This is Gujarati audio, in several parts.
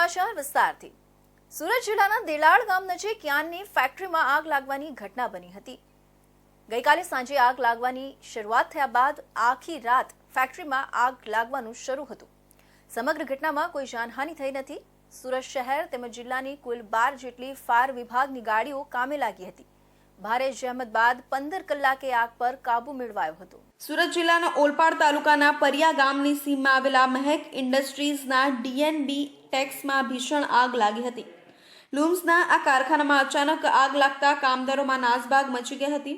સમાચાર વિસ્તારથી। સુરત જિલ્લાના દેલાડ ગામ નજીક યાનની ફેક્ટરીમાં આગ લાગવાની ઘટના બની હતી। ગઈકાલે સાંજે આગ લાગવાની શરૂઆત થયા બાદ આખી રાત ફેક્ટરીમાં આગ લાગવાનું શરૂ હતું। સમગ્ર ઘટનામાં કોઈ જાનહાનિ થઈ નથી। સુરત શહેર તેમજ જિલ્લાની કુલ 12 જેટલી ફાયર વિભાગની ગાડીઓ કામે લાગી હતી। ભારે જહેમત બાદ 15 કલાકે આગ પર કાબુ મેળવાયો હતો। સુરત જિલ્લાના ઓલપાડ તાલુકાના પરિયા ગામની સીમમાં આવેલા મહેક ઇન્ડસ્ટ્રીઝના ડીએનબી ટેક્સમાં ભીષણ આગ લાગી હતી। લૂમ્સના આ કારખાનામાં અચાનક આગ લાગતા કામદારોમાં નાસભાગ મચી ગઈ હતી।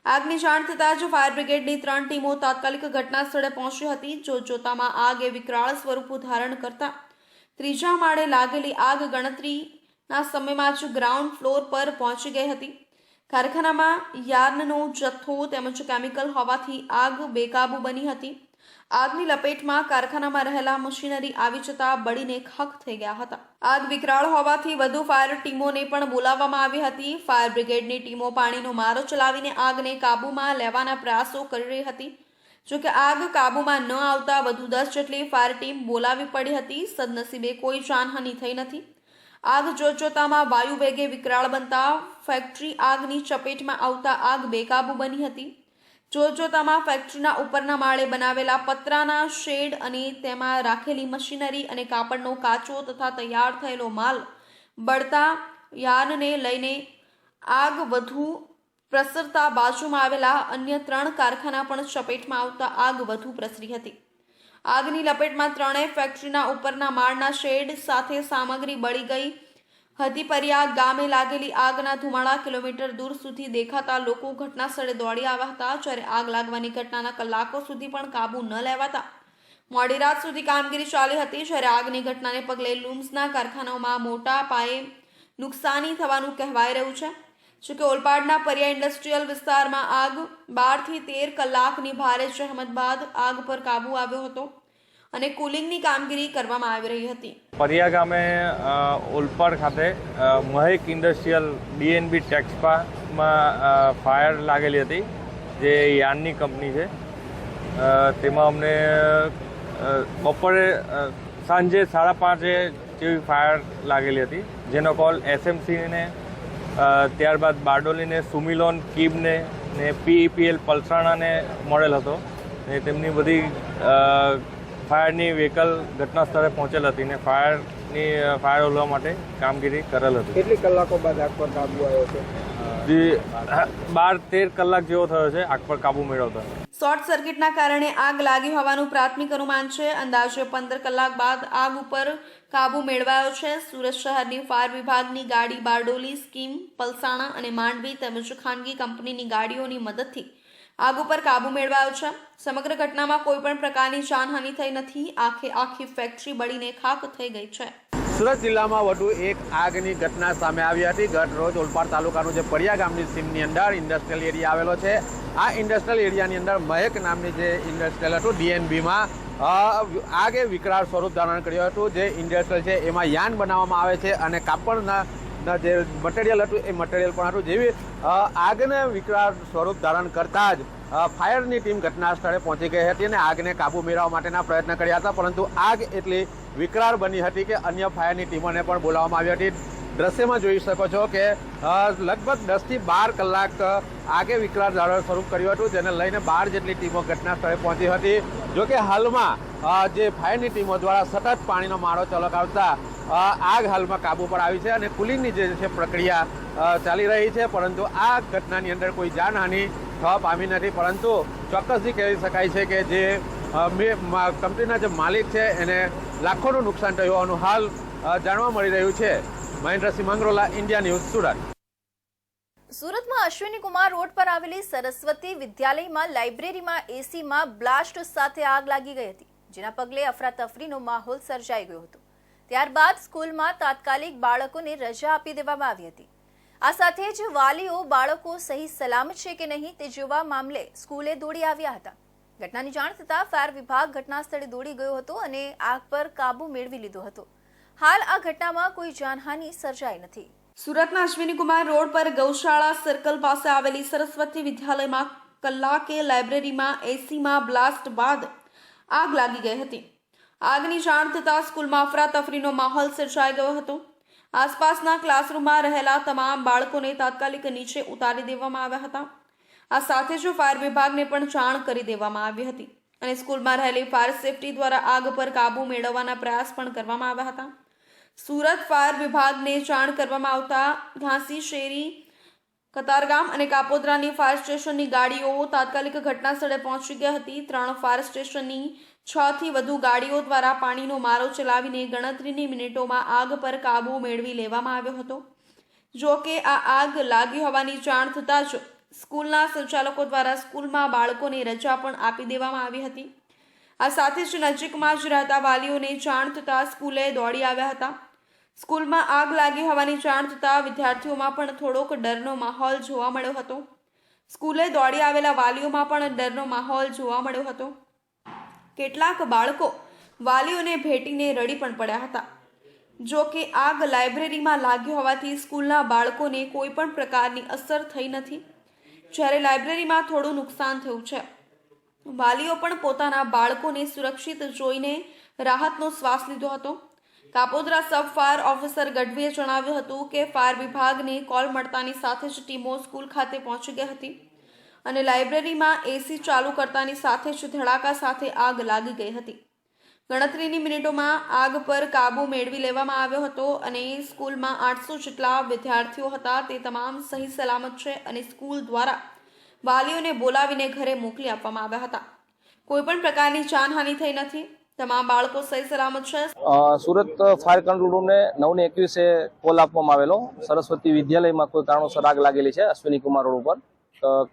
આગની જાણ થતાં જ ફાયર બ્રિગેડની 3 ટીમો તાત્કાલિક ઘટના સ્થળે પહોંચી હતી। જોતામાં આગે વિકરાળ સ્વરૂપ ધારણ કરતા ત્રીજા માળે લાગેલી આગ ગણતરીના સમયમાં જ ગ્રાઉન્ડ ફ્લોર પર પહોંચી ગઈ હતી। કારખાનામાં યાર્નનો જથ્થો તેમજ કેમિકલ હોવાથી આગ બેકાબુ બની હતી। આગની લપેટમાં કારખાનામાં રહેલા મશીનરી આવી જતા બળીને ખાખ થઈ ગયા હતા। આગ વિકરાળ હોવાથી વધુ ફાયર ટીમોને પણ બોલાવવામાં આવી હતી। ફાયર બ્રિગેડની ટીમો પાણીનો મારો ચલાવીને આગને કાબૂમાં લેવાના પ્રયાસો કરી રહી હતી। જોકે આગ કાબૂમાં ન આવતા વધુ 10 જેટલી ફાયર ટીમ બોલાવી પડી હતી। સદનસીબે કોઈ જાનહાનિ થઈ નથી। આગ જોતામાં વાયુ વેગે વિકરાળ બનતા ફેક્ટરી આગની ચપેટમાં આવતા આગ બેકાબુ બની હતી। જોતામાં ફેક્ટરીના ઉપરના માળે બનાવેલા પતરાના શેડ અને તેમાં રાખેલી મશીનરી અને કાપડનો કાચો તથા તૈયાર થયેલો માલ બળતા યાનને લઈને આગ વધુ પ્રસરતા બાજુમાં આવેલા અન્ય 3 કારખાના પણ ચપેટમાં આવતા આગ વધુ પ્રસરી હતી। આગની લપેટમાં ત્રણેય ફેક્ટરીના ઉપરના માળના શેડ સાથે સામગ્રી બળી ગઈ હતી। પરિયા ગામે લાગેલી આગના ધુમાડા કિલોમીટર દૂર સુધી દેખાતા લોકો ઘટના સ્થળે દોડી આવ્યા હતા। જ્યારે આગ લાગવાની ઘટનાના કલાકો સુધી પણ કાબુ ન લેવાતા મોડી રાત સુધી કામગીરી ચાલી હતી। જ્યારે આગની ઘટનાને પગલે લૂમ્સના કારખાનાઓમાં મોટા પાયે નુકસાની થવાનું કહેવાઈ રહ્યું છે। જોકે ઓલપાડના પરિયા ઇન્ડસ્ટ્રીયલ વિસ્તારમાં આગ 12 થી 13 કલાકની ભારે જહેમત બાદ આગ પર કાબુ આવ્યો હતો અને કુલિંગની કામગીરી કરવામાં આવી રહી હતી। પરિયા ગામે ઓલપાડ ખાતે મહેક ઇન્ડસ્ટ્રીયલ ડીએનબી ટેક્સમાં ફાયર લાગેલી હતી, જે યાનની કંપની છે। તેમાં અમને બપોરે સાંજે 5:30 જેવી ફાયર લાગેલી હતી, જેનો કોલ એસએમસીને, ત્યારબાદ બારડોલીને, સુમિલોન કિમને ને પીઈપીએલ પલસાણાને મળેલ હતો। ને તેમની બધી ફાયરની વ્હીકલ ઘટના સ્થળે પહોંચેલ હતી ને ફાયર ઓલવા માટે કામગીરી કરેલ હતી। કેટલી કલાકો બાદ આગ પર કાબુ આવ્યો છે? 12-13 કલાક જેવો થયો છે આગ પર કાબુ મેળવતા। શોર્ટ સર્કિટના કારણે આગ લાગી હોવાનું પ્રાથમિક અનુમાન છે। અંદાજે 15 કલાક બાદ આગ ઉપર કાબુ મેળવાયો છે। સુરત શહેરની ફાયર વિભાગની ગાડી બારડોલી, સ્કીમ, પલસાણા અને માંડવી તેમજ ખાનગી કંપનીની ગાડીઓની મદદથી આગ ઉપર કાબુ મેળવાયો છે। સમગ્ર ઘટનામાં કોઈ પણ પ્રકારની જાનહાનિ થઈ નથી। આખી ફેક્ટરી બળીને ખાખ થઈ ગઈ છે। સુરત જિલ્લામાં વધુ એક આગની ઘટના સામે આવી હતી। ગત રોજ ઓલપાડ તાલુકાનું જે પરિયા ગામની સીમની અંદર ઇન્ડસ્ટ્રીયલ એરિયા આવેલો છે। આ ઇન્ડસ્ટ્રીયલ એરિયાની અંદર મહેક નામની જે ઇન્ડસ્ટ્રીયલ હતું ડીએનબીમાં આગે વિકરાળ સ્વરૂપ ધારણ કર્યું હતું। જે ઇન્ડસ્ટ્રીયલ છે એમાં યાન બનાવવામાં આવે છે અને કાપડના જે મટીરિયલ હતું એ મટીરિયલ પણ હતું। જેવી આગને વિકરાળ સ્વરૂપ ધારણ કરતા જ ફાયરની ટીમ ઘટના સ્થળે પહોંચી ગઈ હતી અને આગને કાબુ મેળવવા માટેના પ્રયત્ન કર્યા હતા, પરંતુ આગ એટલી વિકરાળ બની હતી કે અન્ય ફાયરની ટીમોને પણ બોલાવવામાં આવી હતી। દ્રશ્યમાં જોઈ શકો છો કે લગભગ 10 થી 12 કલાક આગે વિકરાળ ધારણ સ્વરૂપ કર્યું હતું, જેને લઈને 12 જેટલી ટીમો ઘટના સ્થળે પહોંચી હતી। જોકે હાલમાં જે ફાયરની ટીમો દ્વારા સતત પાણીનો મારો ચલાવતા આગ હાલમાં કાબુ પર આવી છે અને કુલિંગની જે છે પ્રક્રિયા ચાલી રહી છે, પરંતુ આ ઘટનાની અંદર કોઈ જાનહાનિ થવા પામી નથી। પરંતુ ચોક્કસથી કહી શકાય છે કે જે કંપનીના જે માલિક છે એને લાખોનું નુકસાન થયું હોવાનું હાલ જાણવા મળી રહ્યું છે। Mahendrasinh Mangrola, India news, Surat. સુરતમાં અશ્વિની કુમાર રોડ પર આવેલી સરસ્વતી વિદ્યાલયમાં લાઇબ્રેરીમાં એસીમાં બ્લાસ્ટ સાથે આગ લાગી ગઈ હતી, જેના પગલે અફરાતફરીનો માહોલ સર્જાઈ ગયો હતો। ત્યારબાદ સ્કૂલમાં તાત્કાલિક બાળકોને રજા આપી દેવામાં આવી હતી। આ સાથે જ વાલીઓ બાળકો સહી સલામત છે કે નહીં તે જોવા મામલે સ્કૂલે દોડી આવ્યા હતા। ઘટનાની જાણ થતાં ફાયર વિભાગ ઘટના સ્થળે દોડી ગયો હતો અને આગ પર કાબુ મેળવી લીધો હતો। હાલ આ ઘટનામાં કોઈ જાનહાનિ સર્જાઈ નથી। સુરતના અશ્વિની કુમાર રોડ પર ગૌશાળા સર્કલ પાસે આવેલી સરસ્વતી વિદ્યાલયમાં કલાકે લાઇબ્રેરીમાં એસીમાં બ્લાસ્ટ બાદ આગ લાગી ગઈ હતી। આગની જાણ થતાં સ્કૂલમાં અફરાતફરીનો માહોલ સર્જાઈ ગયો હતો. આસપાસના ક્લાસરૂમમાં રહેલા તમામ બાળકોને તાત્કાલિક નીચે ઉતારી દેવામાં આવ્યા હતા. આ સાથે જ ફાયર વિભાગને પણ જાણ કરી દેવામાં આવી હતી અને સ્કૂલમાં રહેલી ફાયર સેફટી દ્વારા આગ પર કાબૂ મેળવવાના પ્રયાસ પણ કરવામાં આવ્યા હતા. સુરત ફાયર વિભાગને જાણ કરવામાં આવતા ઘાસી શેરી, કતારગામ અને કાપોદ્રાની ફાયર સ્ટેશનની ગાડીઓ તાત્કાલિક ઘટના સ્થળે પહોંચી ગઈ હતી. 3 ફાયર સ્ટેશનની 6 થી વધુ ગાડીઓ દ્વારા પાણીનો મારો ચલાવીને ગણતરીની મિનિટોમાં આગ પર કાબૂ મેળવી લેવામાં આવ્યો હતો. જો કે આ આગ લાગી હોવાની જાણ થતાં જ સ્કૂલના સંચાલકો દ્વારા સ્કૂલમાં બાળકોને રજા પણ આપી દેવામાં આવી હતી. આ સાથે જ નજીકમાં જ રહેતા વાલીઓને જાણ થતાં સ્કૂલે દોડી આવ્યા હતા. સ્કૂલમાં આગ લાગી હોવાની જાણ થતાં વિદ્યાર્થીઓમાં પણ થોડોક ડરનો માહોલ જોવા મળ્યો હતો. સ્કૂલે દોડી આવેલા વાલીઓમાં પણ ડરનો માહોલ જોવા મળ્યો હતો. કેટલાક બાળકો વાલીઓને ભેટીને રડી પણ પડ્યા હતા. જો કે આગ લાઇબ્રેરીમાં લાગી હોવાથી સ્કૂલના બાળકોને કોઈ પણ પ્રકારની અસર થઈ નથી, જ્યારે લાઇબ્રેરીમાં થોડું નુકસાન થયું છે. વાલીઓ પણ પોતાના બાળકોને સુરક્ષિત જોઈને રાહતનો શ્વાસ લીધો હતો. કાપોદ્રા સબ ફાયર ઓફિસર ગઢવીએ જણાવ્યું હતું કે ફાયર વિભાગને કોલ મળતાની સાથે જ ટીમો સ્કૂલ ખાતે પહોંચી ગઈ હતી અને લાઇબ્રેરીમાં એસી ચાલુ કરતાની સાથે જ ધડાકા સાથે આગ લાગી ગઈ હતી. ગણતરીની મિનિટોમાં આગ પર કાબૂ મેળવી લેવામાં આવ્યો હતો અને સ્કૂલમાં 800 જેટલા વિદ્યાર્થીઓ હતા તે તમામ સહી સલામત છે અને સ્કૂલ દ્વારા વાલીઓને બોલાવીને ઘરે મોકલી આપવામાં આવ્યા હતા. કોઈપણ પ્રકારની જાનહાનિ થઈ નથી. તમામ બાળકો સહી સલામત છે. સુરત ફાયર કંટ્રોલ રૂમને 9:21 કોલ આપવામાં આવેલો. સરસ્વતી વિદ્યાલયમાં કોઈ કારણોસર આગ લાગેલી છે અશ્વિની કુમાર રોડ ઉપર.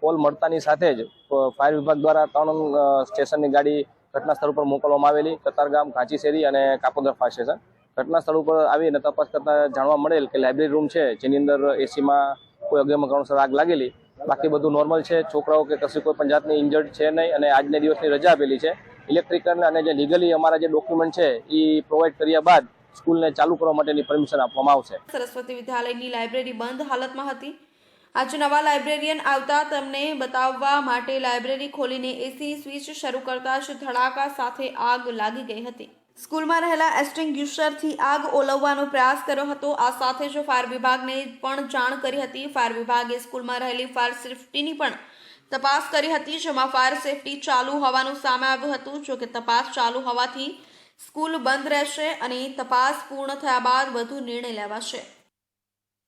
કોલ મળતાની સાથે જ ફાયર વિભાગ દ્વારા 3 સ્ટેશનની ગાડી ઘટના સ્થળ ઉપર મોકલવામાં આવેલી. કતારગામ, ઘાંચી શેરી અને કાપોદ્રા ફાયર સ્ટેશન. ઘટના સ્થળ ઉપર આવીને તપાસ કરતા જાણવા મળેલ કે લાઇબ્રેરી રૂમ છે જેની અંદર એસીમાં કોઈ અગમ્ય કારણોસર આગ લાગેલી. બાકી બધું નોર્મલ છે. છોકરાઓ કે કશી કોઈ પણ જાતની ઇન્જર્ડ છે નહીં અને આજના દિવસની રજા આપેલી છે. ઇલેક્ટ્રિકલ અને જે લીગલી અમારા જે ડોક્યુમેન્ટ છે એ પ્રોવાઈડ કર્યા બાદ સ્કૂલને ચાલુ કરવા માટેની પરમિશન આપવામાં આવશે. સરસ્વતી વિદ્યાલયની લાઇબ્રેરી બંધ હાલતમાં હતી. આજે નવા લાઇબ્રેરિયન આવતા તેમને બતાવવા માટે લાઇબ્રેરી ખોલીને એસીની સ્વિચ શરૂ કરતા જ ધડાકા સાથે આગ લાગી ગઈ હતી. સ્કૂલમાં રહેલા એક્સટિંગ્યુશરથી આગ ઓલવવાનો પ્રયાસ કર્યો હતો. આ સાથે જ ફાયર વિભાગને પણ જાણ કરી હતી. ફાયર વિભાગે સ્કૂલમાં રહેલી ફાયર સેફટીની પણ તપાસ કરી હતી, જેમાં ફાયર સેફટી ચાલુ હોવાનું સામે આવ્યું હતું. જો કે તપાસ ચાલુ હોવાથી સ્કૂલ બંધ રહેશે અને તપાસ પૂર્ણ થયા બાદ વધુ નિર્ણય લેવાશે.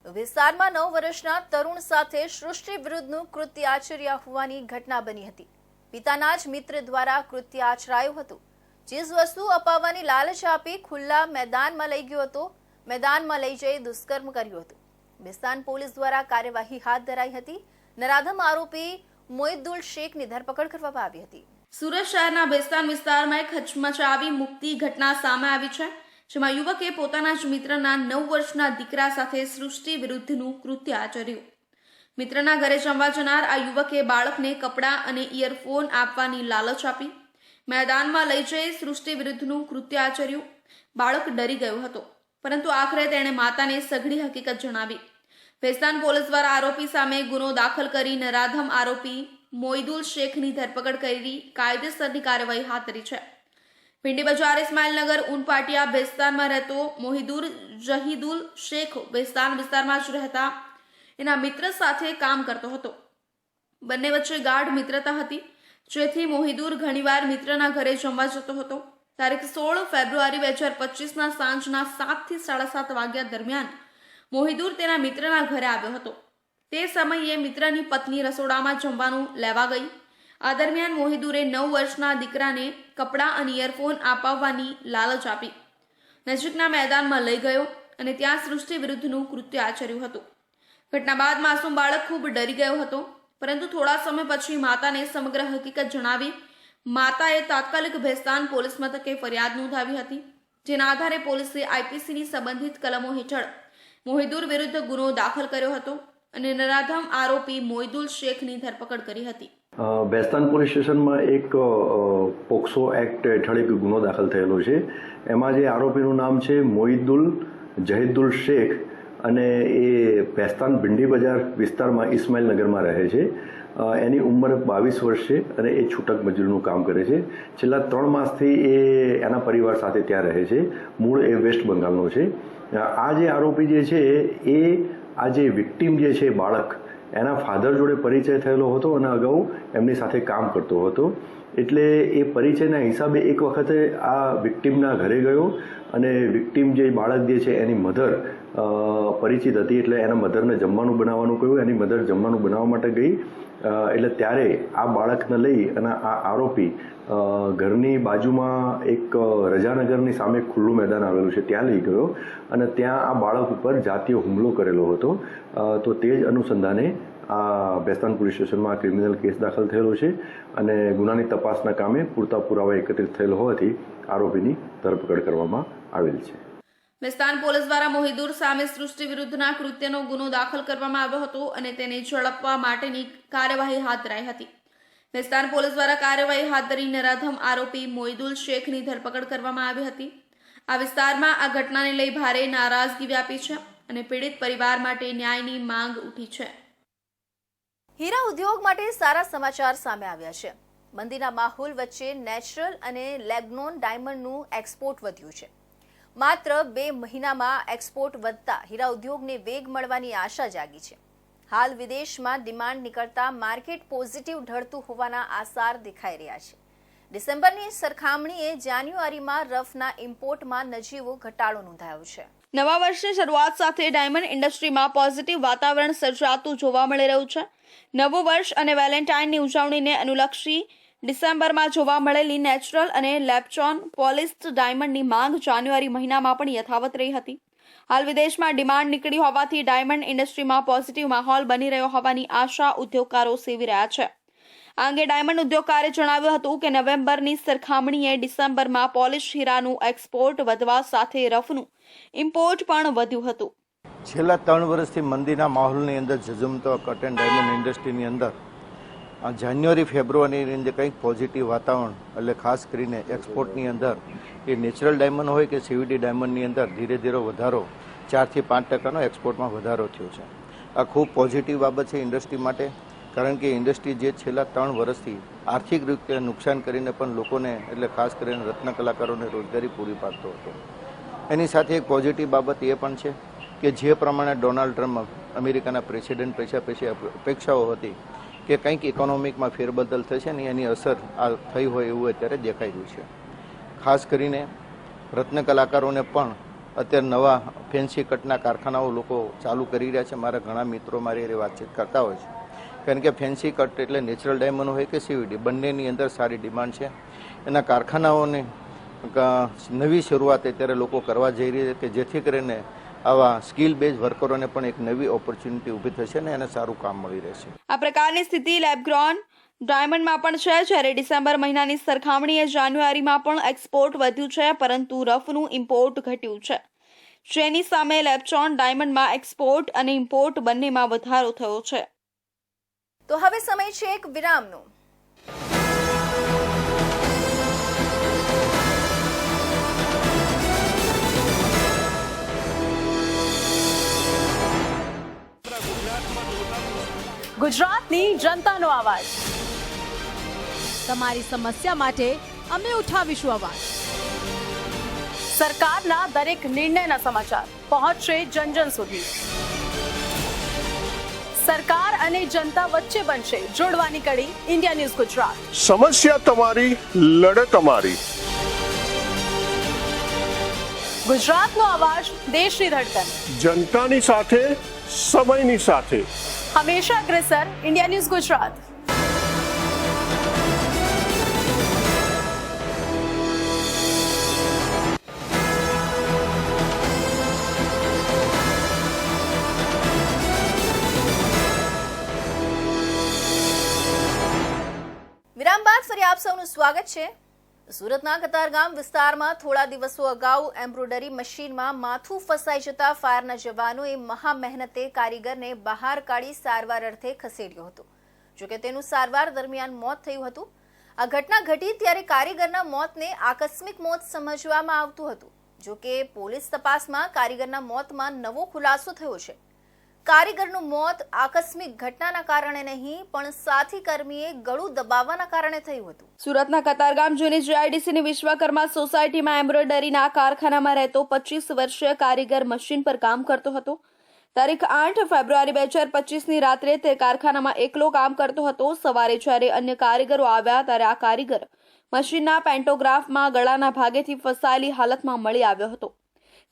વિસ્તારમાં 9 વર્ષના તરુણ સાથે સૃષ્ટિ વિરુદ્ધનું કૃત્ય આચર્યા હોવાની ઘટના બની હતી. પિતાના જ મિત્ર દ્વારા કૃત્ય આચરાયું હતું. ચીજ વસ્તુ અપાવવાની લાલચ આપી ખુલ્લા મેદાનમાં લઈ ગયો હતો. મેદાનમાં લઈ જઈ દુષ્કર્મ કર્યું હતું. બેસ્તાન પોલીસ દ્વારા કાર્યવાહી હાથ ધરાઈ હતી. નરાધમ આરોપી મોઇદુલ શેખની ધરપકડ કરવામાં આવી હતી. સુરત શહેરના બેસ્તાન વિસ્તારમાં એક હચમચાવી મુક્તિ ઘટના સામે આવી છે, જેમાં યુવકે પોતાના જ મિત્રના 9 વર્ષના દીકરા સાથે સૃષ્ટિ વિરુદ્ધનું કૃત્ય આચર્યું. મિત્રના ઘરે જમવા જનાર આ યુવકે બાળકને કપડાં અને ઇયરફોન આપવાની લાલચ આપી મેદાનમાં લઈ જઈ સૃષ્ટિ વિરુદ્ધનું કૃત્ય આચર્યું. બાળક ડરી ગયો હતો, પરંતુ આખરે તેણે માતાને સઘળી હકીકત જણાવી. બેસ્તાન પોલીસ દ્વારા આરોપી સામે ગુનો દાખલ કરી નરાધમ આરોપી મોઇદુલ શેખની ધરપકડ કરી કાયદેસરની કાર્યવાહી હાથ ધરી છે. ભીંડી બજાર ઇસ્માઇલનગર ઉનપાટિયા બેસ્તાનમાં રહેતો મોહિદુર જહીદુલ શેખ બેસ્તાન વિસ્તારમાં જ રહેતા એના મિત્ર સાથે કામ કરતો હતો. બંને વચ્ચે ગાઢ મિત્રતા હતી, જેથી મોહિદુર ઘણીવાર મિત્રના ઘરે જમવા જતો હતો. તારીખ 16 ફેબ્રુઆરી 2025ના સાંજના 7 થી 7:30 વાગ્યા દરમિયાન મોહિદુર તેના મિત્રના ઘરે આવ્યો હતો. તે સમયે મિત્રની પત્ની રસોડામાં જમવાનું લેવા ગઈ. આ દરમિયાન મોહિદુરે 9 વર્ષના દીકરાને કપડાં અને ઇયરફોન અપાવવાની લાલચ આપી નજીકના મેદાનમાં લઈ ગયો અને ત્યાં સૃષ્ટિ વિરુદ્ધનું કૃત્ય આચર્યું હતું. ઘટના બાદ માસૂમ બાળક ખૂબ ડરી ગયો હતો, પરંતુ થોડા સમય પછી માતાને સમગ્ર હકીકત જણાવી માતાએ તાત્કાલિક બેસ્તાન પોલીસ મથકે ફરિયાદ નોંધાવી હતી, જેના આધારે પોલીસે આઈપીસીની સંબંધિત કલમો હેઠળ મોહિદુર વિરુદ્ધ ગુનો દાખલ કર્યો હતો અને નરાધમ આરોપી મોઇદુલ શેખની ધરપકડ કરી હતી. બેસ્તાન પોલીસ સ્ટેશનમાં એક પોક્સો એક્ટ હેઠળ એક ગુનો દાખલ થયેલો છે. એમાં જે આરોપીનું નામ છે મોઇદુલ જહીદુલ શેખ અને એ બેસ્તાન ભીંડી બજાર વિસ્તારમાં ઇસ્માઇલનગરમાં રહે છે. એની ઉંમર 22 વર્ષ છે અને એ છૂટક મજૂરીનું કામ કરે છે. છેલ્લા 3 માસથી એ એના પરિવાર સાથે ત્યાં રહે છે. મૂળ એ વેસ્ટ બંગાળનો છે. આ જે આરોપી જે છે એ આ જે વિક્ટીમ જે છે બાળક એના ફાધર જોડે પરિચય થયેલો હતો અને અગાઉ એમની સાથે કામ કરતો હતો. એટલે એ પરિચયના હિસાબે એક વખતે આ વિક્ટીમના ઘરે ગયો અને વિક્ટીમ જે બાળક જે છે એની મધર પરિચિત હતી એટલે એના મધરને જમવાનું બનાવવાનું કહ્યું. એની મધર જમવાનું બનાવવા માટે ગઈ એટલે ત્યારે આ બાળકને લઈ અને આ આરોપી ઘરની બાજુમાં એક રજાનગરની સામે ખુલ્લું મેદાન આવેલું છે ત્યાં લઈ ગયો અને ત્યાં આ બાળક ઉપર જાતીય હુમલો કરેલો હતો. તો તે જ અનુસંધાને આ બેસ્તાન પોલીસ સ્ટેશનમાં ક્રિમિનલ કેસ દાખલ થયેલો છે અને ગુનાની તપાસના કામે પૂરતા પુરાવા એકત્રિત થયેલ હોવાથી આરોપીની ધરપકડ કરવામાં આવેલ છે. બેસ્તાન પોલીસ દ્વારા મોહિદુર સામે સૃષ્ટિ વિરુદ્ધના કૃત્યનો ગુનો દાખલ કરવામાં આવ્યો હતો અને તેને ઝડપવા માટેની કાર્યવાહી હાથ ધરાઈ હતી. બેસ્તાન પોલીસ દ્વારા કાર્યવાહી હાથ ધરી નરાધમ આરોપી મોહિદુલ શેખની ધરપકડ કરવામાં આવી હતી. આ વિસ્તારમાં આ ઘટનાને લઈ ભારે નારાજગી વ્યાપી છે અને પીડિત પરિવાર માટે ન્યાયની માંગ ઉઠી છે. હીરા ઉદ્યોગ માટે સારા સમાચાર સામે આવ્યા છે. મંદીના માહોલ વચ્ચે નેચરલ અને લેબનોન ડાયમંડનું એક્સપોર્ટ વધ્યું છે. માત્ર 2 મહિનામાં એક્સપોર્ટ વધતા હીરા ઉદ્યોગને વેગ મળવાની આશા જાગી છે. હાલ વિદેશમાં ડિમાન્ડ નીકળતા માર્કેટ પોઝિટિવ ઢળતું હોવાના આસાર દેખાઈ રહ્યા છે. ડિસેમ્બરની સરખામણીએ જાન્યુઆરીમાં રફના ઇમ્પોર્ટમાં નજીવો ઘટાડો નોંધાયો છે. નવા વર્ષની શરૂઆત સાથે ડાયમંડ ઇન્ડસ્ટ્રીમાં પોઝિટિવ વાતાવરણ સર્જાતું જોવા મળી રહ્યું છે. નવું વર્ષ અને વેલેન્ટાઇનની ઉજવણીને અનુલક્ષી ડિસેમ્બરમાં જોવા મળેલી નેચરલ અને લેપચોન પોલિશ્ડ ડાયમંડની માંગ જાન્યુઆરી મહિનામાં પણ યથાવત રહી હતી. હાલ વિદેશમાં ડિમાન્ડ નીકળી હોવાથી ડાયમંડ ઇન્ડસ્ટ્રીમાં પોઝિટિવ માહોલ બની રહ્યો હોવાની આશા ઉદ્યોગકારો સેવી રહ્યા છે. આ અંગે ડાયમંડ ઉદ્યોગકારે જણાવ્યું હતું કે નવેમ્બરની સરખામણીએ ડિસેમ્બરમાં પોલિશ હીરાનું એક્સપોર્ટ વધવા સાથે રફનું ઇમ્પોર્ટ પણ વધ્યું હતું. છેલ્લા 3 વર્ષથી મંદીના માહોલની અંદર ઝઝુમતો કટ એન્ડ ડાયમંડ ઇન્ડસ્ટ્રીની અંદર જાન્યુઆરી ફેબ્રુઆરીની અંદર કંઈક પોઝિટિવ વાતાવરણ એટલે ખાસ કરીને એક્સપોર્ટની અંદર એ નેચરલ ડાયમંડ હોય કે સીવીડી ડાયમંડની અંદર ધીરે ધીરે વધારો 4 થી 5% એક્સપોર્ટમાં વધારો થયો છે. આ ખૂબ પોઝિટિવ બાબત છે ઇન્ડસ્ટ્રી માટે, કારણ કે ઇન્ડસ્ટ્રી જે છેલ્લા 3 વર્ષથી આર્થિક રીતે નુકસાન કરીને પણ લોકોને એટલે ખાસ કરીને રત્ન કલાકારોને રોજગારી પૂરી પાડતો હતો. એની સાથે એક પોઝિટિવ બાબત એ પણ છે કે જે પ્રમાણે ડોનાલ્ડ ટ્રમ્પ અમેરિકાના પ્રેસિડેન્ટ પછી અપેક્ષાઓ હતી કે કંઈક ઇકોનોમિકમાં ફેરબદલ થશે ને એની અસર આ થઈ હોય એવું અત્યારે દેખાઈ રહ્યું છે. ખાસ કરીને રત્ન કલાકારોને પણ અત્યારે નવા ફેન્સી કટના કારખાનાઓ લોકો ચાલુ કરી રહ્યા છે. મારા ઘણા મિત્રો મારી એ વાતચીત કરતા હોય છે, કારણ કે ફેન્સી કટ એટલે નેચરલ ડાયમંડ હોય કે સીવીડી બંનેની અંદર સારી ડિમાન્ડ છે. એના કારખાનાઓને નવી શરૂઆત અત્યારે લોકો કરવા જઈ રહી છે કે જેથી કરીને આવા સ્કિલ બેઝ વર્કરોને પણ એક નવી ઓપોર્ચ્યુનિટી ઊભી થશે ને એને સારું કામ મળી રહેશે. આ પ્રકારની સ્થિતિ લેબગ્રોન ડાયમંડમાં પણ છે. જ્યારે ડિસેમ્બર મહિનાની સરખામણીએ જાન્યુઆરીમાં પણ એક્સપોર્ટ વધ્યું છે, પરંતુ રફનું ઇમ્પોર્ટ ઘટ્યું છે. જેની સામે લેપચોન ડાયમંડમાં એક્સપોર્ટ અને ઇમ્પોર્ટ બંનેમાં વધારો થયો છે. તો હવે સમય છે એક વિરામનો. ગુજરાતની જનતાનો અવાજ. તમારી સમસ્યા માટે અમે ઉઠાવીશું અવાજ. સરકારના દરેક નિર્ણયના સમાચાર પહોંચશે જન જન સુધી. સરકાર અને જનતા વચ્ચે બનશે જોડવાની કડી ઇન્ડિયા ન્યૂઝ ગુજરાત. સમસ્યા તમારી, લડત અમારી. ગુજરાતનો અવાજ, દેશની ધડકન. જનતાની સાથે, સમયની સાથે. હંમેશા અગ્રેસર ઇન્ડિયા ન્યૂઝ ગુજરાત. વિરામ બાદ ફરી આપ સૌનું સ્વાગત છે. સુરતના કતારગામ વિસ્તારમાં થોડા દિવસો અગાઉ એમ્બ્રોઇડરી મશીનમાં માથું ફસાઈ જતા ફાયરના જવાનોએ મહા મહેનતે કારીગરને બહાર કાઢી સારવાર અર્થે ખસેડ્યો હતો. જોકે તેનું સારવાર દરમિયાન મોત થયું હતું. આ ઘટના ઘટી ત્યારે કારીગરના મોતને આકસ્મિક મોત સમજવામાં આવતું હતું. જોકે પોલીસ તપાસમાં કારીગરના મોતમાં નવો ખુલાસો થયો છે. કારીગરનું મોત આકસ્મિક ઘટનાના કારણે નહીં પણ સાથી કર્મીએ ગળું દબાવવાના કારણે થયું હતું. સુરતના કતારગામ જૂની જીઆઈડીસીની વિશ્વકર્મા સોસાયટીમાં એમ્બ્રોઇડરીના કારખાનામાં રહેતો 25 વર્ષીય કારીગર મશીન પર કામ કરતો હતો. તારીખ 8 ફેબ્રુઆરી 2025ની રાત્રે તે કારખાનામાં એકલો કામ કરતો હતો. સવારે જ્યારે અન્ય કારીગરો આવ્યા ત્યારે આ કારીગર મશીનના પેન્ટોગ્રાફમાં ગળાના ભાગેથી ફસાયેલી હાલતમાં મળી આવ્યો હતો.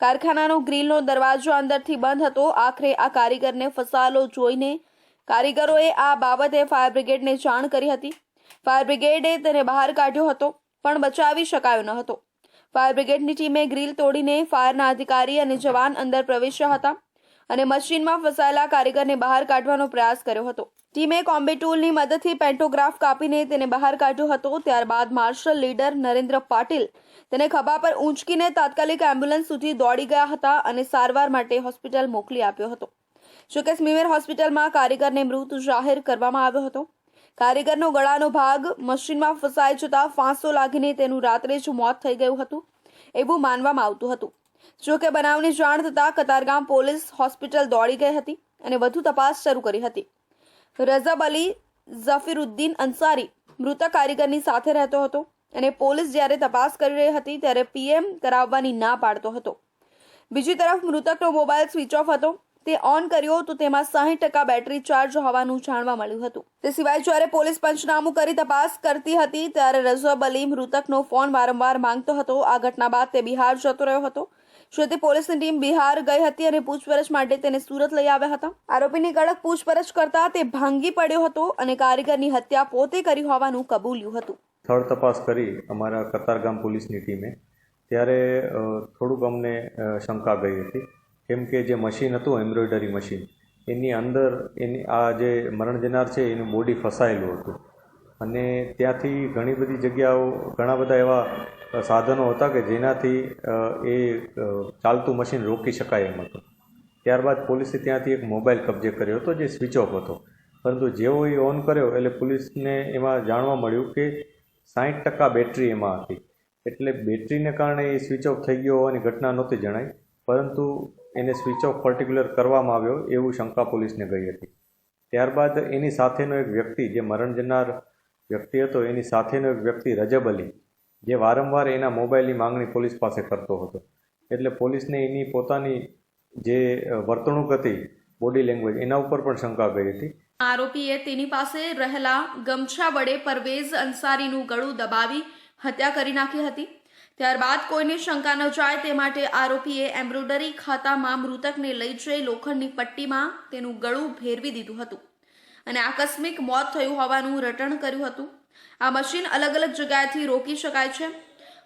કારખાનાનો ગ્રીલનો દરવાજો અંદરથી બંધ હતો. આખરે આ કારીગરને ફસાયેલો જોઈને કારીગરોએ આ બાબતે ફાયર બ્રિગેડને જાણ કરી હતી. ફાયર બ્રિગેડે તેને બહાર કાઢ્યો હતો પણ બચાવી શકાયો ન હતો. ફાયર બ્રિગેડની ટીમે ગ્રીલ તોડીને ફાયરના અધિકારી અને જવાન અંદર પ્રવેશ્યા હતા અને મશીનમાં ફસાયેલા કારીગરને બહાર કાઢવાનો પ્રયાસ કર્યો હતો. ટીમે કોમ્બી ટૂલની મદદથી પેન્ટોગ્રાફ કાપીને તેને બહાર કાઢ્યો હતો. ત્યારબાદ માર્શલ લીડર નરેન્દ્ર પાટીલ તેને ખભા પર ઊંચકીને તાત્કાલિક એમ્બ્યુલન્સ સુધી દોડી ગયા હતા અને સારવાર માટે હોસ્પિટલ મોકલી આપ્યો હતો. જોકે સ્મીમેર હોસ્પિટલમાં કારીગરને મૃત જાહેર કરવામાં આવ્યો હતો. કારીગરનો ગળાનો ભાગ મશીનમાં ફસાઈ જતા ફાંસો લાગીને તેનું રાત્રે જ મોત થઈ ગયું હતું એવું માનવામાં આવતું હતું. જોકે બનાવની જાણ થતાં કતારગામ પોલીસ હોસ્પિટલ દોડી ગઈ હતી અને વધુ તપાસ શરૂ કરી હતી. રઝબ અલી ઝફીરુદ્દીન અંસારી મૃતક કારીગરની સાથે રહેતો હતો અને પોલીસ જ્યારે તપાસ કરી રહી હતી ત્યારે પીએમ કરાવવાની ના પાડતો હતો. બીજી તરફ મૃતકનો મોબાઈલ સ્વિચ ઓફ હતો. તે ઓન કર્યો તો તેમાં 60% બેટરી ચાર્જ હોવાનું જાણવા મળ્યું હતું. તે સિવાય જ્યારે પોલીસ પંચનામું કરી તપાસ કરતી હતી ત્યારે રઝબ અલી મૃતકનો ફોન વારંવાર માંગતો હતો. આ ઘટના બાદ તે બિહાર જતો રહ્યો હતો. જેથી પોલીસની ટીમ બિહાર ગઈ હતી અને પૂછપરછ માટે તેને સુરત લઈ આવ્યા હતા. આરોપીની કડક પૂછપરછ કરતા તે ભાંગી પડ્યો હતો અને કારીગરની હત્યા પોતે કરી હોવાનું કબૂલ્યું હતું. સ્થળ તપાસ કરી અમારા કતારગામ પોલીસની ટીમે ત્યારે થોડુંક અમને શંકા ગઈ હતી. કેમ કે જે મશીન હતું એમ્બ્રોઇડરી મશીન એની અંદર એની આ જે મરણ જનાર છે એનું બોડી ફસાયેલું હતું અને ત્યાંથી ઘણી બધી જગ્યાઓ ઘણા બધા એવા સાધનો હતા કે જેનાથી એ ચાલતું મશીન રોકી શકાય એમ હતું. ત્યારબાદ પોલીસે ત્યાંથી એક મોબાઈલ કબજે કર્યો હતો જે સ્વિચ ઓફ હતો. પરંતુ જેવો એ ઓન કર્યો એટલે પોલીસને એમાં જાણવા મળ્યું કે 60% બેટરી એમાં હતી. એટલે બેટરીને કારણે એ સ્વિચ ઓફ થઈ ગયો હોવાની ઘટના નહોતી જણાઈ, પરંતુ એને સ્વિચ ઓફ પર્ટિક્યુલર કરવામાં આવ્યો એવું શંકા પોલીસને ગઈ હતી. ત્યારબાદ એની સાથેનો એક વ્યક્તિ જે મરણ જનાર વ્યક્તિ હતો એની સાથેનો એક વ્યક્તિ રજબ અલી જે વારંવાર એના મોબાઈલની માંગણી પોલીસ પાસે કરતો હતો. એટલે પોલીસને એની પોતાની જે વર્તણૂક હતી બોડી લેંગ્વેજ એના ઉપર પણ શંકા ગઈ હતી. આરોપીએ તેની પાસે રહેલા ગમછા વડે પરવેઝ અંસારીનું ગળું દબાવી હત્યા કરી નાખી હતી. ત્યારબાદ કોઈને શંકા ન જાય તે માટે આરોપીએ એમ્બ્રોઇડરી ખાતામાં મૃતકને લઈ જઈ લોખંડની પટ્ટીમાં તેનું ગળું ભેરવી દીધું હતું અને આકસ્મિક મોત થયું હોવાનું રટણ કર્યું હતું. આ મશીન અલગ અલગ જગ્યાએથી રોકી શકાય છે.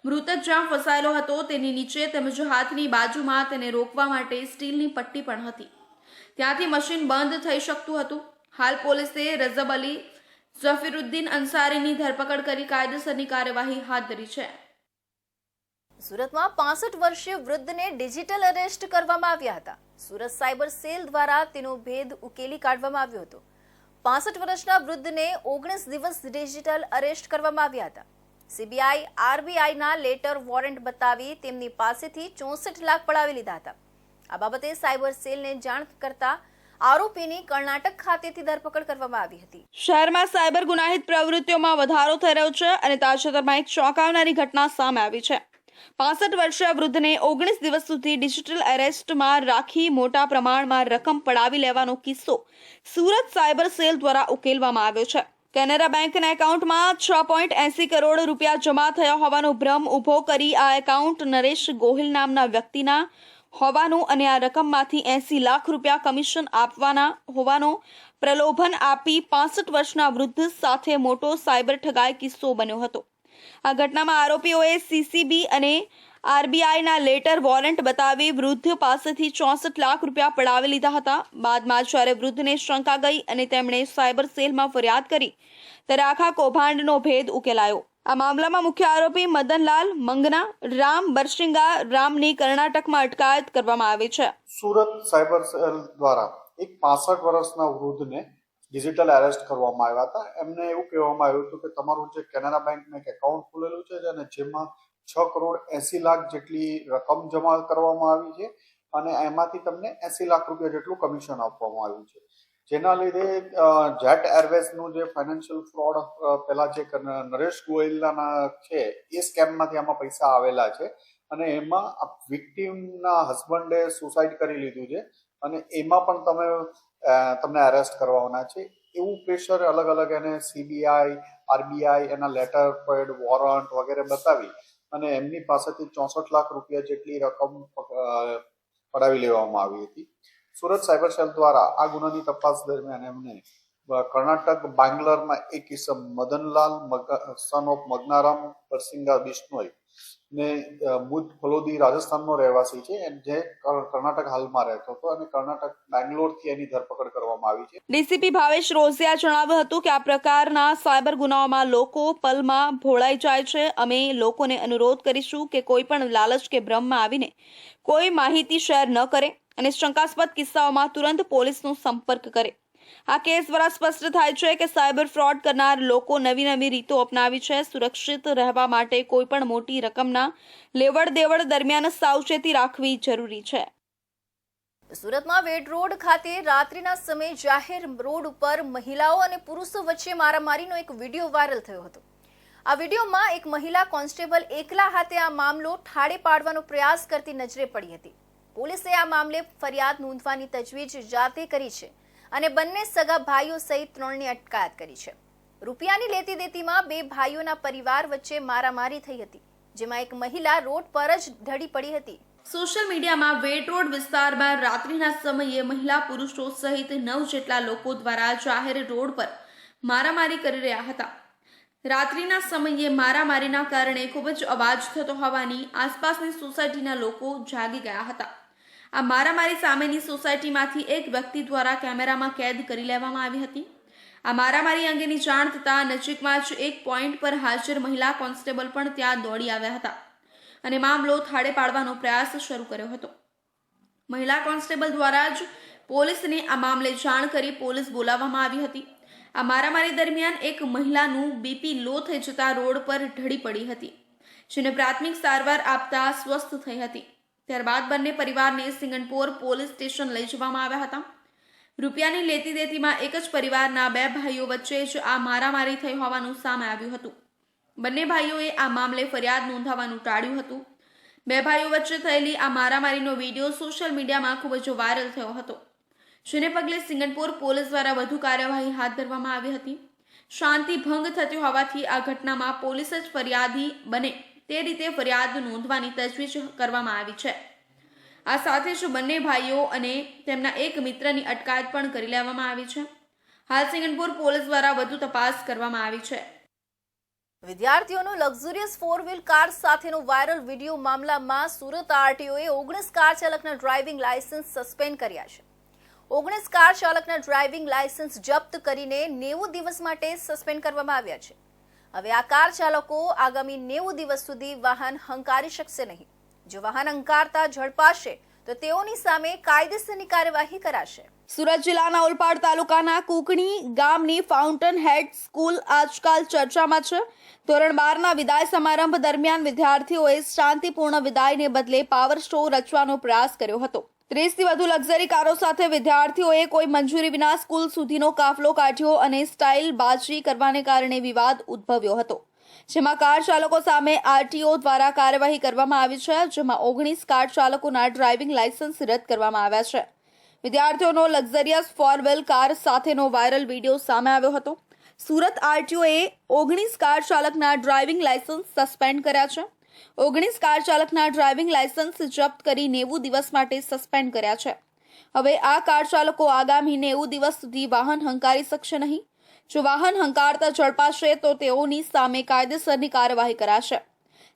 મૃતક જ્યાં ફસાયેલો હતો તેની નીચે તેમજ હાથની બાજુમાં તેને રોકવા માટે સ્ટીલની પટ્ટી પણ હતી. ત્યાંથી મશીન બંધ થઈ શકતું હતું. હાલ પોલીસે રઝબ અલી ઝફીરુદ્દીન અંસારીની ધરપકડ કરી કાયદેસરની કાર્યવાહી હાથ ધરી છે. સુરતમાં 65 વર્ષીય વૃદ્ધને ડિજિટલ અરેસ્ટ કરવામાં આવ્યા હતા. સુરત સાયબર સેલ દ્વારા તેનો ભેદ ઉકેલી કાઢવામાં આવ્યો હતો. 65 વર્ષના વૃદ્ધને 19 દિવસ ડિજિટલ અરેસ્ટ કરવામાં આવ્યા હતા. સીબીઆઈ આરબીઆઈના લેટર વોરંટ બતાવી તેમની પાસેથી 64 લાખ પડાવી લીધા હતા. આ બાબતે સાયબર સેલને જાણ કરતા આરોપીની કર્ણાટક ખાતેથી ધરપકડ કરવામાં આવી હતી. શહેરમાં સાયબર ગુનાહિત પ્રવૃત્તિઓમાં વધારો થઈ રહ્યો છે અને તાજેતરમાં એક ચોંકાવનારી ઘટના સામે આવી છે. 65 વર્ષીય વૃદ્ધને 19 દિવસ સુધી ડિજિટલ એરેસ્ટમાં રાખી મોટા પ્રમાણમાં રકમ પડાવી લેવાનો કિસ્સો સુરત સાયબર સેલ દ્વારા ઉકેલવામાં આવ્યો છે. કેનરા બેંકના એકાઉન્ટમાં 6.80 કરોડ રૂપિયા જમા થયા હોવાનો ભ્રમ ઊભો કરી આ એકાઉન્ટ નરેશ ગોહિલ નામના વ્યક્તિના હોવાનું અને આ રકમમાંથી 80 લાખ રૂપિયા કમિશન આપવાના હોવાનો પ્રલોભન આપી 65 વર્ષના વૃદ્ધ સાથે મોટો સાયબર ઠગાઈ કિસ્સો બન્યો હતો. આ ઘટનામાં આરોપીઓએ સીસીબી અને આરબીઆઈના લેટર વોરંટ બતાવી વૃદ્ધ પાસેથી 64 લાખ રૂપિયા પડાવી લીધા હતા. બાદમાં જ્યારે વૃદ્ધને શંકા ગઈ અને તેમણે સાયબર સેલમાં ફરિયાદ કરી ત્યારે આખા કૌભાંડનો ભેદ ઉકેલાયો. આ મામલામાં મુખ્ય આરોપી મદનલાલ મંગના રામ બરશિંગા રામની કર્ણાટકમાં અટકાયત કરવામાં આવી છે. સુરત સાયબર સેલ દ્વારા એક 65 વર્ષના વૃદ્ધને ડિજિટલ એરેસ્ટ કરવામાં આવ્યા હતા. એમને એવું કહેવામાં આવ્યું હતું કે તમારું જે કેનરા બેંકમાં એક એકાઉન્ટ ખુલેલું છે અને જેમાં 6.80 કરોડ જેટલી રકમ જમા કરવામાં આવી છે અને એમાંથી તમને 80 લાખ રૂપિયા જેટલું કમિશન આપવામાં આવ્યું છે. જેના લીધે જેટ એરવેઝનું જે ફાઇનાન્શિયલ ફ્રોડ પેલા જે નરેશ ગોયલના છે એ સ્કેમમાંથી આમાં પૈસા આવેલા છે અને એમાં વિક્ટીમના હસબન્ડે સુસાઇડ કરી લીધું છે અને એમાં પણ તમને અરેસ્ટ કરવાના છે. એવું પ્રેશર અલગ અલગ એને CBI, RBI એના લેટર પેડ, વોરંટ વગેરે બતાવી અને એમની પાસેથી 64 લાખ રૂપિયા જેટલી રકમ પડાવી લેવામાં આવી હતી. સુરત સાયબર સેલ દ્વારા આ ગુનાની તપાસ દરમિયાન એમને કર્ણાટક બાંગ્લોરમાં એક ઇસમ મદનલાલ સન ઓફ મગનારામ પરસિંગા બિશ્નોઈ ને મુદ ફલોદી રાજસ્થાનનો રહેવાસી છે, જે કર્ણાટક હાલમાં રહેતો હતો અને કર્ણાટક બેંગ્લોરથી એની ધરપકડ કરવામાં આવી છે. ડીસીપી ભાવેશ રોઝિયા જણાવ્યું હતું કે આ પ્રકારના સાયબર ગુનાઓમાં લોકો પલમાં ભોળાઈ જાય છે. અમે લોકોને અનુરોધ કરીશું કે કોઈ પણ લાલચ કે ભ્રમમાં આવીને કોઈ માહિતી શેર ન કરે અને શંકાસ્પદ કિસ્સાઓમાં તુરંત પોલીસનો સંપર્ક કરે. આ કેસ દ્વારા સ્પષ્ટ થાય છે કે સાયબર ફ્રોડ કરનાર લોકો નવી નવી રીતો અપનાવી છે. સુરક્ષિત રહેવા માટે કોઈ પણ મોટી રકમના લેવડ દેવડ દરમિયાન સાવચેતી રાખવી જરૂરી છે. સુરતમાં વેડ રોડ ખાતે રાત્રિના સમયે જાહેર રોડ ઉપર મહિલાઓ અને પુરુષો વચ્ચે મારામારીનો એક વિડીયો વાયરલ થયો હતો. આ વિડીયોમાં એક મહિલા કોન્સ્ટેબલ એકલા હાથે આ મામલો ઠાળે પાડવાનો પ્રયાસ કરતી નજરે પડી હતી. પોલીસે આ મામલે ફરિયાદ નોંધવાની તજવીજ જાતે કરી છે અને બંને સગા ભાઈઓ સહિત 3ની અટકાયત કરી છે. રૂપિયાની લેતી દેતીમાં બે ભાઈઓના પરિવાર વચ્ચે મારામારી થઈ હતી, જેમાં એક મહિલા રોડ પર જ ઢળી પડી હતી. સોશિયલ મીડિયામાં વેટ રોડ વિસ્તારમાં રાત્રિના સમયે મહિલા પુરુષો સહિત 9 જેટલા લોકો દ્વારા જાહેર રોડ પર મારામારી કરી રહ્યા હતા. રાત્રિના સમયે મારામારીના કારણે ખૂબ જ અવાજ થતો હોવાની આસપાસની સોસાયટીના લોકો જાગી ગયા હતા. આ મારામારી સામેની સોસાયટીમાંથી એક વ્યક્તિ દ્વારા કેમેરામાં કેદ કરી લેવામાં આવી હતી. આ મારામારી અંગેની જાણ થતાં નજીકમાં જ એક પોઈન્ટ પર હાજર મહિલા કોન્સ્ટેબલ પણ ત્યાં દોડી આવ્યા હતા અને મામલો થાળે પાડવાનો પ્રયાસ શરૂ કર્યો હતો. મહિલા કોન્સ્ટેબલ દ્વારા જ પોલીસને આ મામલે જાણ કરી પોલીસ બોલાવવામાં આવી હતી. આ મારામારી દરમિયાન એક મહિલાનું બીપી લો થઈ જતા રોડ પર ઢળી પડી હતી, જેને પ્રાથમિક સારવાર આપતા સ્વસ્થ થઈ હતી. ત્યારબાદ બંને પરિવારને સિંગણપોર પોલીસ સ્ટેશન લઈ જવામાં આવ્યા હતા. રૂપિયાની લેતી દેતીમાં એક જ પરિવારના બે ભાઈઓ વચ્ચે જ આ મારામારી થઈ હોવાનું સામે આવ્યું હતું. બંને ભાઈઓએ આ મામલે ફરિયાદ નોંધાવવાનું ટાળ્યું હતું. બે ભાઈઓ વચ્ચે થયેલી આ મારામારીનો વિડીયો સોશિયલ મીડિયામાં ખૂબ જ વાયરલ થયો હતો, જેને પગલે સિંગણપોર પોલીસ દ્વારા વધુ કાર્યવાહી હાથ ધરવામાં આવી હતી. શાંતિ ભંગ થતી હોવાથી આ ઘટનામાં પોલીસ જ ફરિયાદી બને તે રીતે ફરિયાદ નોંધવાની તજવીજ કરવામાં આવી છે. આ સાથે જ બંને ભાઈઓ અને તેમના એક મિત્રની અટકાયત પણ કરી લેવામાં આવી છે. હાલ સિંગણપુર પોલીસ દ્વારા વધુ તપાસ કરવામાં આવી છે. વિદ્યાર્થીઓનો લક્ઝુરિયસ 4-વ્હીલ કાર સાથેનો વાયરલ વિડીયો મામલામાં સુરત આરટીઓએ 19 કાર ચાલકના ડ્રાઇવિંગ લાયસન્સ સસ્પેન્ડ કર્યા છે. 19 કાર ચાલકના ડ્રાઇવિંગ લાયસન્સ જપ્ત કરીને 90 દિવસ માટે સસ્પેન્ડ કરવામાં આવ્યા છે. હવે આ કાર ચાલકો આગામી 90 દિવસ સુધી વાહન હંકારી શકશે નહીં. જો વાહન હંકારતા ઝડપાશે તો તેઓની સામે કાયદેસરની કાર્યવાહી કરાશે. સુરત જિલ્લાના ઓલપાડ તાલુકાના કુકણી ગામની ફાઉન્ટન હેડ સ્કૂલ આજકાલ ચર્ચામાં છે. ધોરણ 12ના વિદાય સમારંભ દરમિયાન વિદ્યાર્થીઓએ શાંતિપૂર્ણ વિદાયને બદલે પાવર શો રચવાનો પ્રયાસ કર્યો હતો. 30થી વધુ લક્ઝરી કારો સાથે વિદ્યાર્થીઓએ કોઈ મંજૂરી વિના સ્કૂલ સુધીનો કાફલો કાઢ્યો અને સ્ટાઇલબાજી કરવાને કારણે વિવાદ ઉદ્ભવ્યો હતો, જેમાં કાર ચાલકો સામે આરટીઓ દ્વારા કાર્યવાહી કરવામાં આવી છે, જેમાં 19 કાર ચાલકોના ડ્રાઇવિંગ લાયસન્સ રદ કરવામાં આવ્યા છે. વિદ્યાર્થીઓનો લક્ઝરિયસ 4-વ્હીલ કાર સાથેનો વાયરલ વિડીયો સામે આવ્યો હતો. સુરત આરટીઓએ 19 કાર ચાલકના ડ્રાઇવિંગ લાયસન્સ સસ્પેન્ડ કર્યા છે. 19 કાર ચાલકના ડ્રાઇવિંગ લાયસન્સ જપ્ત કરી 90 દિવસ માટે સસ્પેન્ડ કર્યા છે. હવે આ કાર ચાલકો આગામી 90 દિવસ સુધી વાહન હંકારી શકશે નહીં. જો વાહન હંકારતા ઝડપાશે તો તેઓની સામે કાયદેસરની કાર્યવાહી કરાશે.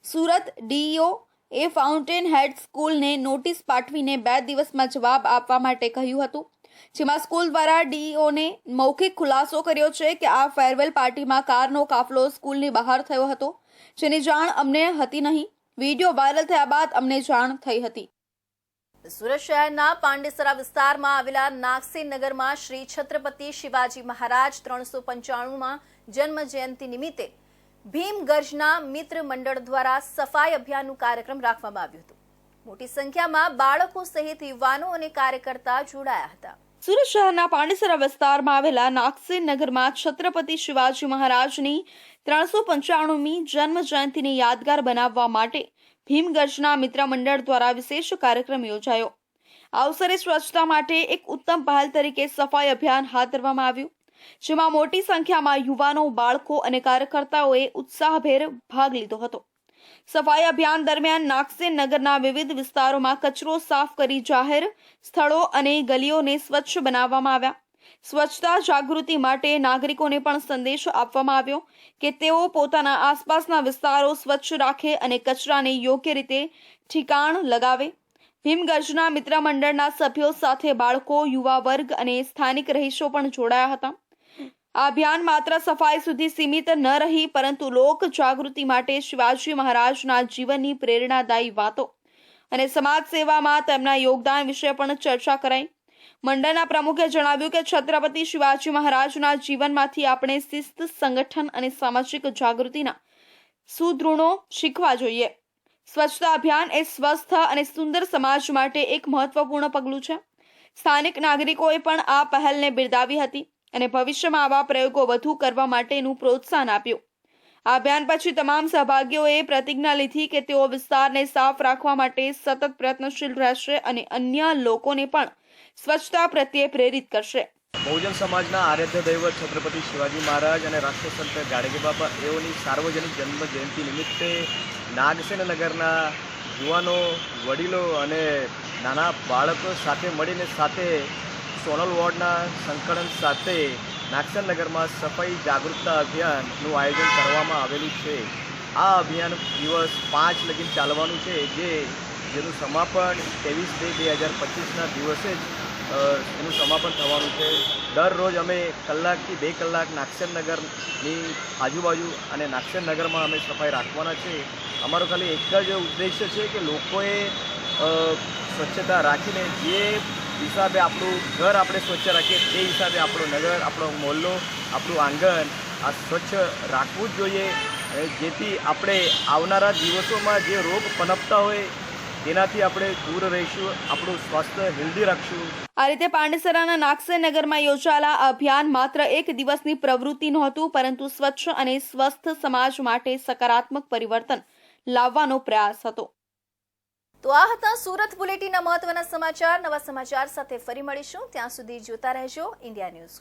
સુરત ડીઈઓ એ ફાઉન્ટેન હેડ સ્કૂલને નોટિસ પાઠવીને 2 દિવસમાં જવાબ આપવા માટે કહ્યું હતું, જેમાં સ્કૂલ દ્વારા ડીઈઓને મૌખિક ખુલાસો કર્યો છે કે આ ફેરવેલ પાર્ટીમાં કારનો કાફલો સ્કૂલની બહાર થયો હતો, જેની જાણ અમને હતી નહીં. વિડીયો વાયરલ થયા બાદ અમને જાણ થઈ હતી. સુરત શહેરના પાંડેસરા વિસ્તારમાં આવેલા નાગસેનગરમાં શ્રી છત્રપતિ શિવાજી મહારાજ 395માં જન્મ જયંતિ નિમિત્તે ભીમ ગર્જના મિત્ર મંડળ દ્વારા સફાઈ અભિયાનનું કાર્યક્રમ રાખવામાં આવ્યું હતું. મોટી સંખ્યામાં બાળકો સહિત યુવાનો અને કાર્યકર્તા જોડાયા હતા. સુરત શહેરના પાંડેસરા વિસ્તારમાં આવેલા નાગસેન નગરમાં છત્રપતિ શિવાજી મહારાજની 395મી જન્મ જયંતિને યાદગાર બનાવવા માટે ભીમગર્જના મિત્ર મંડળ દ્વારા વિશેષ કાર્યક્રમ યોજાયો. આ અવસરે સ્વચ્છતા માટે એક ઉત્તમ પહેલ તરીકે સફાઈ અભિયાન હાથ ધરવામાં આવ્યું, જેમાં મોટી સંખ્યામાં યુવાનો, બાળકો અને કાર્યકર્તાઓએ ઉત્સાહભેર ભાગ લીધો હતો. સફાઈ અભિયાન દરમિયાન નાગસેન નગરના વિવિધ વિસ્તારોમાં કચરો સાફ કરી જાહેર સ્થળો અને ગલીઓને સ્વચ્છ બનાવવામાં આવ્યા. સ્વચ્છતા જાગૃતિ માટે નાગરિકોને પણ સંદેશો આપવામાં આવ્યો કે તેઓ પોતાના આસપાસના વિસ્તારો સ્વચ્છ રાખે અને કચરાને યોગ્ય રીતે ઠેકાણ લગાવે. ભીમગર્જના મિત્ર મંડળના સભ્યો સાથે બાળકો, યુવા વર્ગ અને સ્થાનિક રહીશો પણ જોડાયા હતા. આ અભિયાન માત્ર સફાઈ સુધી સીમિત ન રહી, પરંતુ લોક જાગૃતિ માટે શિવાજી મહારાજના જીવનની પ્રેરણાદાયી વાતો અને સમાજ સેવામાં તેમના યોગદાન વિશે પણ ચર્ચા કરાઈ. મંડળના પ્રમુખે જણાવ્યું કે છત્રપતિ શિવાજી મહારાજના જીવનમાંથી આપણે શિસ્ત, સંગઠન અને સામાજિક જાગૃતિના સૂત્રોનો શીખવા જોઈએ. સ્વચ્છતા અભિયાન એ સ્વસ્થ અને સુંદર સમાજ માટે એક મહત્વપૂર્ણ પગલું છે. સ્થાનિક નાગરિકોએ પણ આ પહેલને બિરદાવી હતી અને ભવિષ્યમાં આવા પ્રયોગો વધુ કરવા માટેનું પ્રોત્સાહન આપ્યું. આ અભિયાન પછી તમામ સહભાગીઓએ પ્રતિજ્ઞા લીધી કે તેઓ વિસ્તારને સાફ રાખવા માટે સતત પ્રયત્નશીલ રહેશે અને અન્ય લોકોને પણ સ્વચ્છતા પ્રત્યે પ્રેરિત કરશે. બહુજન સમાજના આરાધ્ય દૈવત છત્રપતિ શિવાજી મહારાજ અને રાષ્ટ્રસંત ગાડગે બાપા એઓની સાર્વજનિક જન્મ જયંતિ નિમિત્તે નાગસેન નગરના યુવાનો, વડીલો અને નાના બાળકો સાથે મળીને સોનલ વોર્ડના સંકલન સાથે નાગસેન નગરમાં સફાઈ જાગૃતતા અભિયાનનું આયોજન કરવામાં આવેલું છે. આ અભિયાન દિવસ 5 લગીન ચાલવાનું છે, જેનું સમાપન 23/2/2025ના દિવસે જ એનું સમાપન થવાનું છે. દરરોજ અમે કલાકથી 2 કલાક નાગસેન નગરની આજુબાજુ અને નાગસેન નગરમાં અમે સફાઈ રાખવાના છે. અમારો ખાલી એક જ ઉદ્દેશ્ય છે કે લોકોએ સ્વચ્છતા રાખીને જે હિસાબે આપણું ઘર આપણે સ્વચ્છ રાખીએ તે હિસાબે આપણો નગર, આપણો મોહલ્લો, આપણું આંગણ આ સ્વચ્છ રાખવું જ જોઈએ, જેથી આપણે આવનારા દિવસોમાં જે રોગ પનપતા હોય તેનાથી આપણે દૂર રહીશું, આપણું સ્વાસ્થ્ય હેલ્ધી રાખશું. આ રીતે પાંડેસરાના નાગસેન નગરમાં યોજાયેલા અભિયાન માત્ર એક દિવસની પ્રવૃત્તિ નહોતું, પરંતુ સ્વચ્છ અને સ્વસ્થ સમાજ માટે સકારાત્મક પરિવર્તન લાવવાનો પ્રયાસ હતો. તો આ હતા સુરત બુલેટિનના મહત્વના સમાચાર. નવા સમાચાર સાથે ફરી મળીશું. ત્યાં સુધી જોતા રહેજો ઇન્ડિયા ન્યૂઝ.